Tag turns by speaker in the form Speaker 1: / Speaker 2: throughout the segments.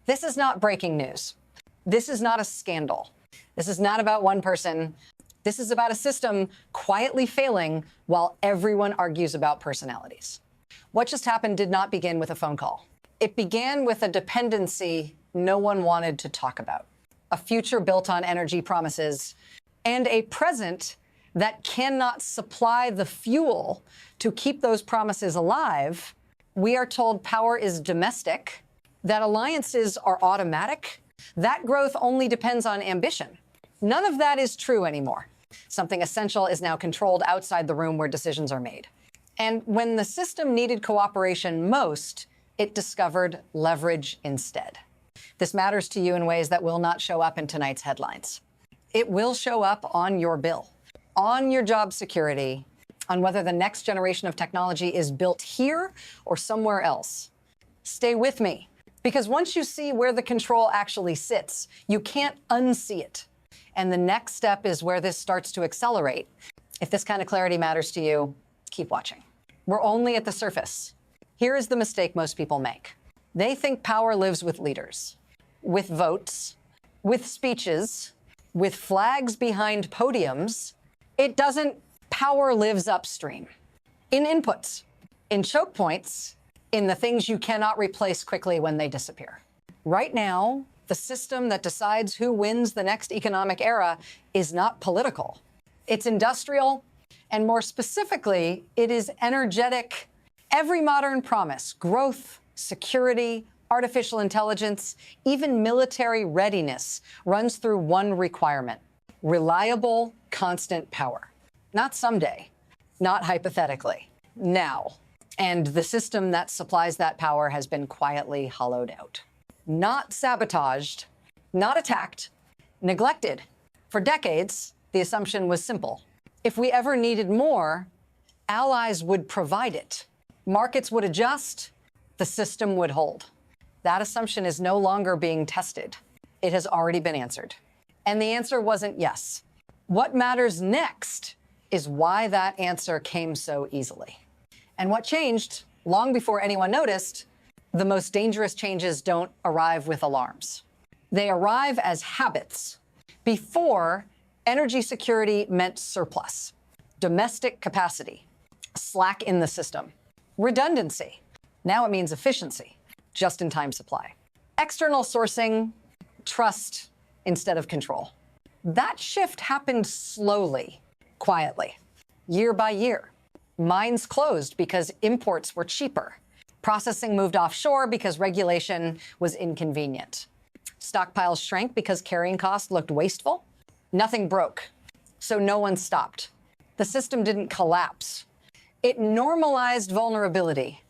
Speaker 1: This is not breaking news. This is not a scandal. This is not about one person. This is about a system quietly failing while everyone argues about personalities. What just happened did not begin with a phone call. It began with a dependency no one wanted to talk about, a future built on energy promises, and a present that cannot supply the fuel to keep those promises alive. We are told power is domestic, that alliances are automatic, that growth only depends on ambition. None of that is true anymore. Something essential is now controlled outside the room where decisions are made. And when the system needed cooperation most, it discovered leverage instead. This matters to you in ways that will not show up in tonight's headlines. It will show up on your bill, on your job security, on whether the next generation of technology is built here or somewhere else. Stay with me, because once you see where the control actually sits, you can't unsee it. And the next step is where this starts to accelerate. If this kind of clarity matters to you, keep watching. We're only at the surface. Here is the mistake most people make. They think power lives with leaders, with votes, with speeches, with flags behind podiums. It doesn't. Power lives upstream, in inputs, in choke points, in the things you cannot replace quickly when they disappear. Right now, the system that decides who wins the next economic era is not political. It's industrial, and more specifically, it is energetic. Every modern promise, growth, security, artificial intelligence, even military readiness runs through one requirement: reliable, constant power. Not someday, not hypothetically, now. And the system that supplies that power has been quietly hollowed out. Not sabotaged, not attacked, neglected. For decades, the assumption was simple. If we ever needed more, allies would provide it. Markets would adjust, the system would hold. That assumption is no longer being tested. It has already been answered. And the answer wasn't yes. What matters next is why that answer came so easily. And what changed, long before anyone noticed, the most dangerous changes don't arrive with alarms. They arrive as habits. Before, energy security meant surplus, domestic capacity, slack in the system, redundancy. Now it means efficiency, just-in-time supply. External sourcing, trust instead of control. That shift happened slowly, quietly, year by year. Mines closed because imports were cheaper. Processing moved offshore because regulation was inconvenient. Stockpiles shrank because carrying costs looked wasteful. Nothing broke, so no one stopped. The system didn't collapse. It normalized vulnerability.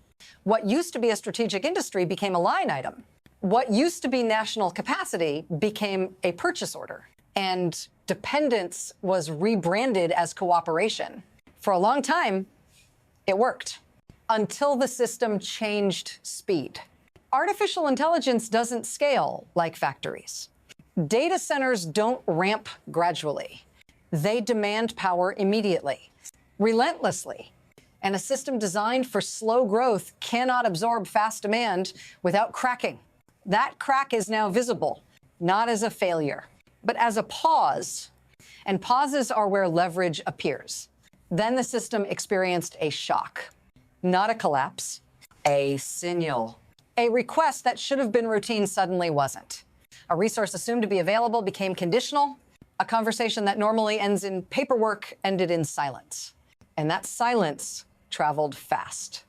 Speaker 1: What used to be a strategic industry became a line item. What used to be national capacity became a purchase order. And dependence was rebranded as cooperation. For a long time, it worked, until the system changed speed. Artificial intelligence doesn't scale like factories. Data centers don't ramp gradually. They demand power immediately, relentlessly. And a system designed for slow growth cannot absorb fast demand without cracking. That crack is now visible, not as a failure, but as a pause. And pauses are where leverage appears. Then the system experienced a shock, not a collapse, a signal. A request that should have been routine suddenly wasn't. A resource assumed to be available became conditional. A conversation that normally ends in paperwork ended in silence. And that silence traveled fast.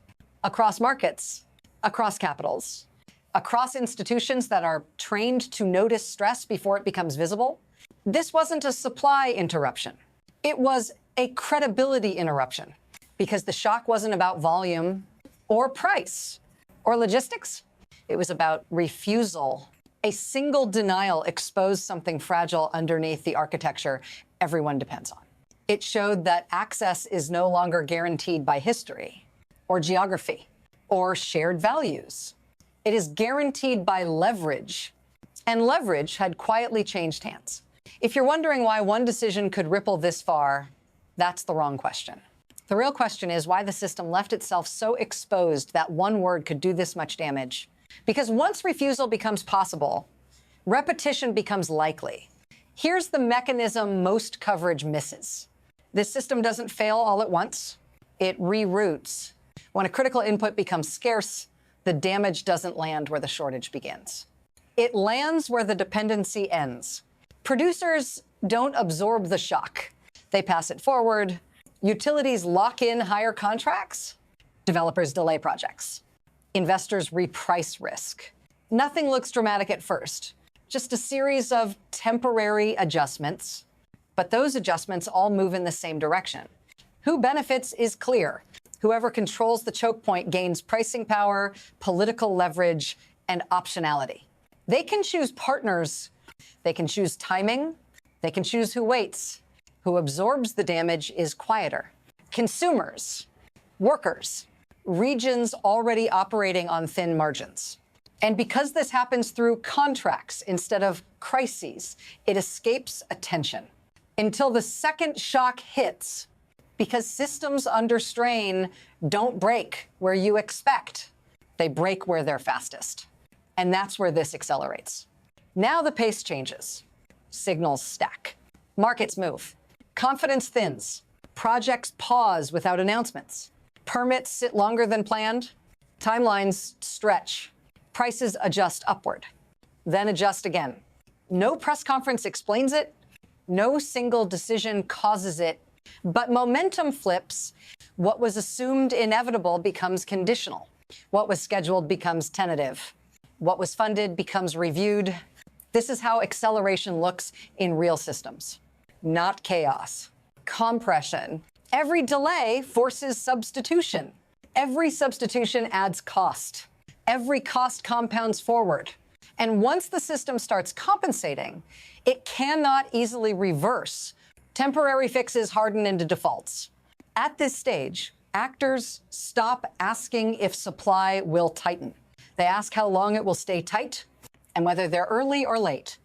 Speaker 1: Across markets, across capitals, across institutions that are trained to notice stress before it becomes visible. This wasn't a supply interruption. It was a credibility interruption, because the shock wasn't about volume or price or logistics. It was about refusal. A single denial exposed something fragile underneath the architecture everyone depends on. It showed that access is no longer guaranteed by history or geography or shared values. It is guaranteed by leverage, and leverage had quietly changed hands. If you're wondering why one decision could ripple this far, that's the wrong question. The real question is why the system left itself so exposed that one word could do this much damage Because once refusal becomes possible, repetition becomes likely. Here's the mechanism most coverage misses. This system doesn't fail all at once. It reroutes. When a critical input becomes scarce, the damage doesn't land where the shortage begins. It lands where the dependency ends. Producers don't absorb the shock. They pass it forward. Utilities lock in higher contracts. Developers delay projects. Investors reprice risk. Nothing looks dramatic at first, just a series of temporary adjustments. But those adjustments all move in the same direction. Who benefits is clear. Whoever controls the choke point gains pricing power, political leverage, and optionality. They can choose partners. They can choose timing. They can choose who waits. Who absorbs the damage is quieter. Consumers, workers, regions already operating on thin margins. And because this happens through contracts instead of crises, it escapes attention until the second shock hits, because systems under strain don't break where you expect. They break where they're fastest. And that's where this accelerates. Now the pace changes. Signals stack. Markets move. Confidence thins. Projects pause without announcements. Permits sit longer than planned. Timelines stretch. Prices adjust upward, then adjust again. No press conference explains it. No single decision causes it. But momentum flips. What was assumed inevitable becomes conditional. What was scheduled becomes tentative. What was funded becomes reviewed. This is how acceleration looks in real systems, not chaos. Compression. Every delay forces substitution. Every substitution adds cost. Every cost compounds forward. And once the system starts compensating, it cannot easily reverse. Temporary fixes harden into defaults. At this stage, actors stop asking if supply will tighten. They ask how long it will stay tight and whether they're early or late.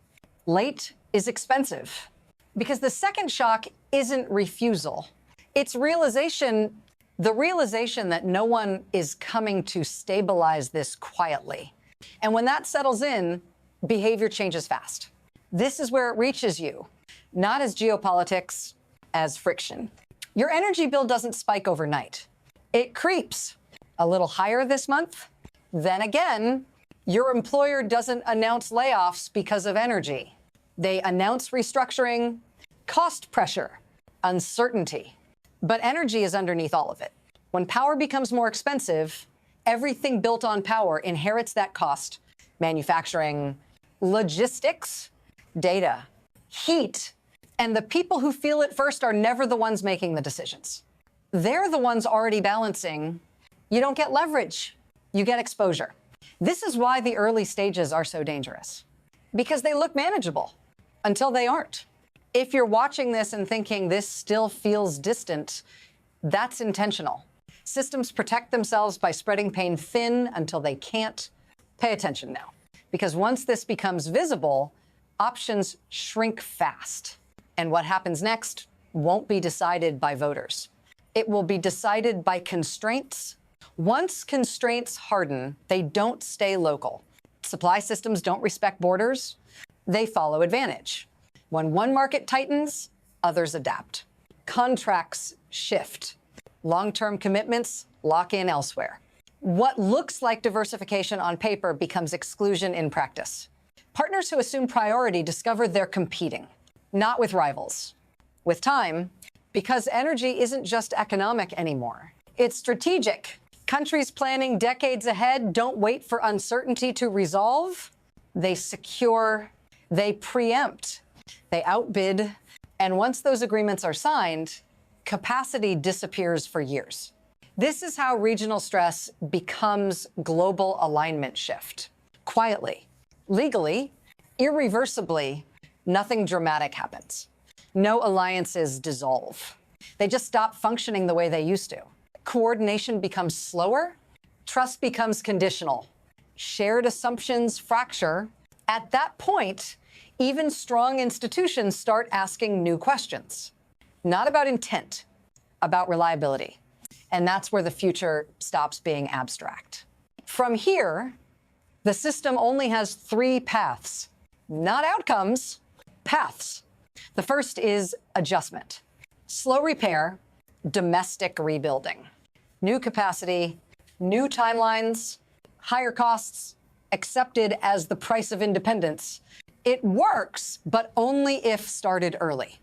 Speaker 1: Late is expensive because the second shock isn't refusal. It's realization, the realization that no one is coming to stabilize this quietly. And when that settles in, behavior changes fast. This is where it reaches you, not as geopolitics, as friction. Your energy bill doesn't spike overnight. It creeps a little higher this month. Then again, your employer doesn't announce layoffs because of energy. They announce restructuring, cost pressure, uncertainty. But energy is underneath all of it. When power becomes more expensive, everything built on power inherits that cost. Manufacturing, logistics, data, heat. And the people who feel it first are never the ones making the decisions. They're the ones already balancing. You don't get leverage. You get exposure. This is why the early stages are so dangerous, because they look manageable until they aren't. If you're watching this and thinking this still feels distant, that's intentional. Systems protect themselves by spreading pain thin until they can't. Pay attention now, because once this becomes visible, options shrink fast. And what happens next won't be decided by voters. It will be decided by constraints. Once constraints harden, they don't stay local. Supply systems don't respect borders. They follow advantage. When one market tightens, others adapt. Contracts shift. Long-term commitments lock in elsewhere. What looks like diversification on paper becomes exclusion in practice. Partners who assume priority discover they're competing, not with rivals. With time, because energy isn't just economic anymore. It's strategic. Countries planning decades ahead don't wait for uncertainty to resolve. They secure, they preempt, they outbid. And once those agreements are signed, capacity disappears for years. This is how regional stress becomes global alignment shift. Quietly, legally, irreversibly, nothing dramatic happens. No alliances dissolve. They just stop functioning the way they used to. Coordination becomes slower. Trust becomes conditional. Shared assumptions fracture. At that point, even strong institutions start asking new questions. Not about intent, about reliability. And that's where the future stops being abstract. From here, The system only has 3 paths, not outcomes, paths. The first is adjustment, slow repair, domestic rebuilding, new capacity, new timelines, higher costs, accepted as the price of independence. It works, but only if started early.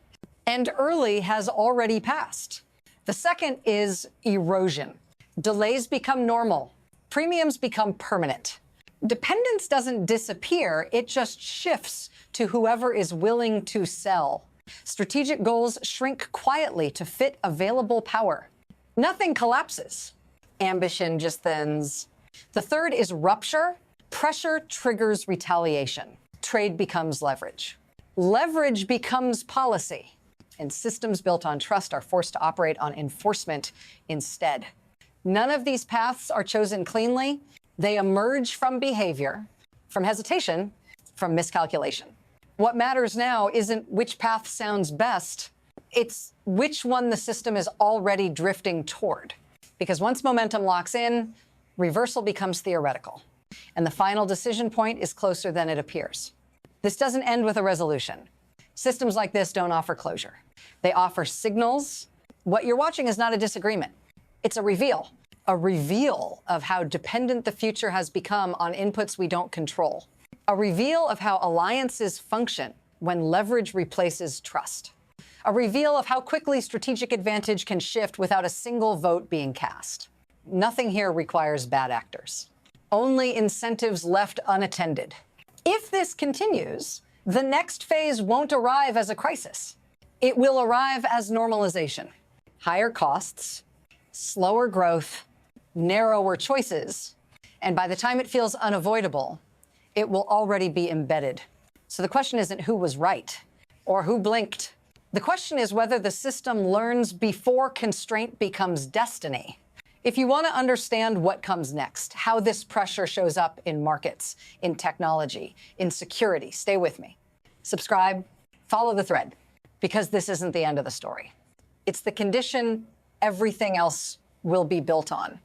Speaker 1: And early has already passed. The second is erosion. Delays become normal. Premiums become permanent. Dependence doesn't disappear, it just shifts to whoever is willing to sell. Strategic goals shrink quietly to fit available power. Nothing collapses. Ambition just thins. The third is rupture. Pressure triggers retaliation. Trade becomes leverage. Leverage becomes policy. And systems built on trust are forced to operate on enforcement instead. None of these paths are chosen cleanly. They emerge from behavior, from hesitation, from miscalculation. What matters now isn't which path sounds best, it's which one the system is already drifting toward. Because once momentum locks in, reversal becomes theoretical. And the final decision point is closer than it appears. This doesn't end with a resolution. Systems like this don't offer closure. They offer signals. What you're watching is not a disagreement. It's a reveal of how dependent the future has become on inputs we don't control. A reveal of how alliances function when leverage replaces trust. A reveal of how quickly strategic advantage can shift without a single vote being cast. Nothing here requires bad actors. Only incentives left unattended. If this continues, the next phase won't arrive as a crisis. It will arrive as normalization. Higher costs, slower growth, narrower choices, and by the time it feels unavoidable, it will already be embedded. So the question isn't who was right or who blinked. The question is whether the system learns before constraint becomes destiny. If you want to understand what comes next, how this pressure shows up in markets, in technology, in security, stay with me. Subscribe, follow the thread, because this isn't the end of the story. It's the condition everything else will be built on.